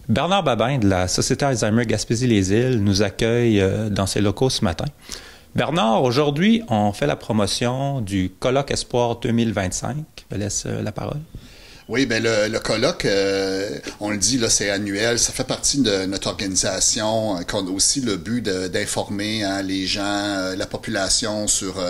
Bernard Babin de la Société Alzheimer Gaspésie-les-Îles nous accueille dans ses locaux ce matin. Bernard, aujourd'hui, on fait la promotion du colloque Espoir 2025. Je me laisse la parole. Oui, ben le colloque, on le dit, là, c'est annuel. Ça fait partie de notre organisation, qu'on a aussi le but d'informer les gens, la population sur,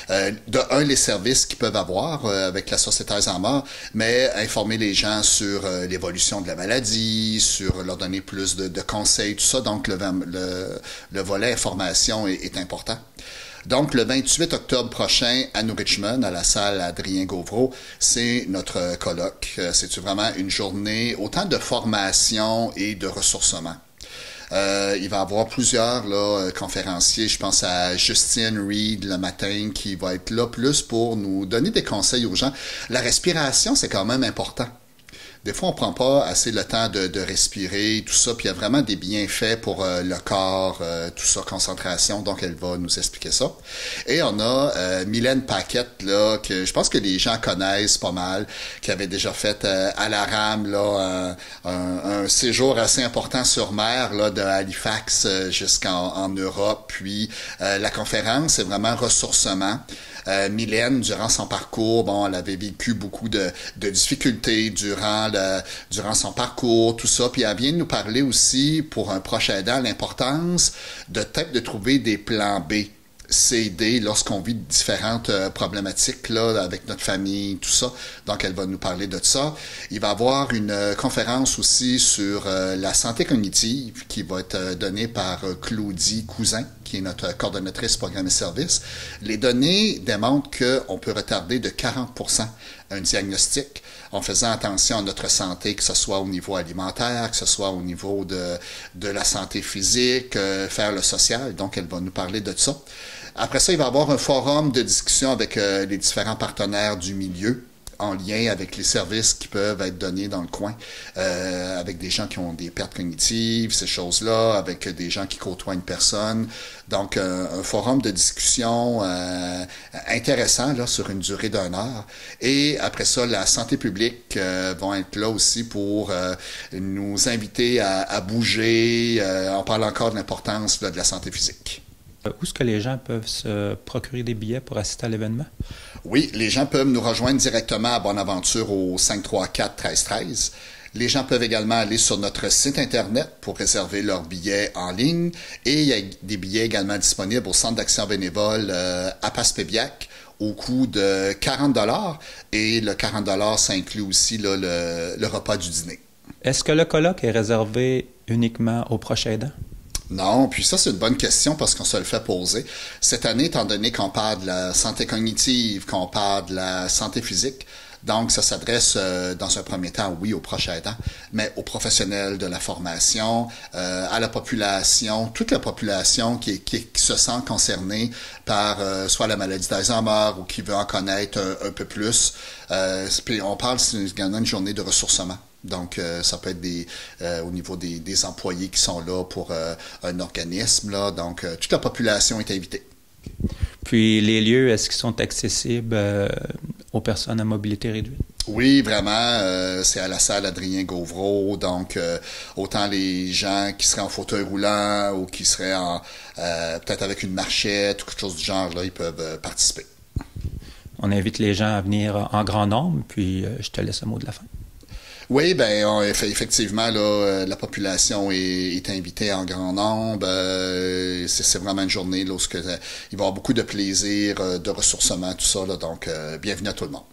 les services qu'ils peuvent avoir avec la Société Alzheimer, mais informer les gens sur l'évolution de la maladie, sur leur donner plus de conseils, tout ça. Donc, le volet information est important. Donc, le 28 octobre prochain, à New Richmond, à la salle Adrien Gauvreau, c'est notre colloque. C'est vraiment une journée autant de formation et de ressourcement. Il va y avoir plusieurs conférenciers. Je pense à Justine Reed le matin qui va être là plus pour nous donner des conseils aux gens. La respiration, c'est quand même important. Des fois, on prend pas assez le temps de respirer, tout ça, puis il y a vraiment des bienfaits pour le corps, tout ça, concentration, donc elle va nous expliquer ça. Et on a Mylène Paquette, là, que je pense que les gens connaissent pas mal, qui avait déjà fait à la rame, là, un séjour assez important sur mer, là, de Halifax jusqu'en Europe, puis la conférence, c'est vraiment ressourcement. Mylène, durant son parcours, bon, elle avait vécu beaucoup de difficultés durant son parcours, tout ça. Puis elle vient de nous parler aussi, pour un proche aidant, l'importance de peut-être de trouver des plans B. C, D, lorsqu'on vit différentes problématiques là avec notre famille, tout ça. Donc, elle va nous parler de ça. Il va y avoir une conférence aussi sur la santé cognitive qui va être donnée par Claudie Cousin, qui est notre coordonnatrice programme et services. Les données démontrent qu'on peut retarder de 40% un diagnostic en faisant attention à notre santé, que ce soit au niveau alimentaire, que ce soit au niveau de la santé physique, faire le social. Donc, elle va nous parler de ça. Après ça, il va y avoir un forum de discussion avec les différents partenaires du milieu en lien avec les services qui peuvent être donnés dans le coin, avec des gens qui ont des pertes cognitives, ces choses-là, avec des gens qui côtoient une personne. Donc, un forum de discussion intéressant là sur une durée d'1 heure. Et après ça, la santé publique vont être là aussi pour nous inviter à bouger. On parle encore de l'importance de la santé physique. Où est-ce que les gens peuvent se procurer des billets pour assister à l'événement? Oui, les gens peuvent nous rejoindre directement à Bonaventure au 534-1313. Les gens peuvent également aller sur notre site Internet pour réserver leurs billets en ligne. Et il y a des billets également disponibles au Centre d'action bénévole à Passepébiac au coût de 40 $. Et le 40 $, ça inclut aussi là, le repas du dîner. Est-ce que le colloque est réservé uniquement aux proches aidants? Non, puis ça, c'est une bonne question parce qu'on se le fait poser. Cette année, étant donné qu'on parle de la santé cognitive, qu'on parle de la santé physique, donc ça s'adresse dans un premier temps, oui, aux proches aidants, mais aux professionnels de la formation, à la population, toute la population qui se sent concernée par soit la maladie d'Alzheimer ou qui veut en connaître un peu plus. Puis on parle, c'est également une journée de ressourcement. Donc, ça peut être au niveau des employés qui sont là pour un organisme. Là. Donc, toute la population est invitée. Puis, les lieux, est-ce qu'ils sont accessibles aux personnes à mobilité réduite? Oui, vraiment. C'est à la salle Adrien Gauvreau. Donc, autant les gens qui seraient en fauteuil roulant ou qui seraient peut-être avec une marchette ou quelque chose du genre, là, ils peuvent participer. On invite les gens à venir en grand nombre, puis je te laisse le mot de la fin. Oui, ben effectivement, là, la population est invitée en grand nombre. C'est vraiment une journée là, où il va y avoir beaucoup de plaisir, de ressourcement, tout ça. Là, donc, bienvenue à tout le monde.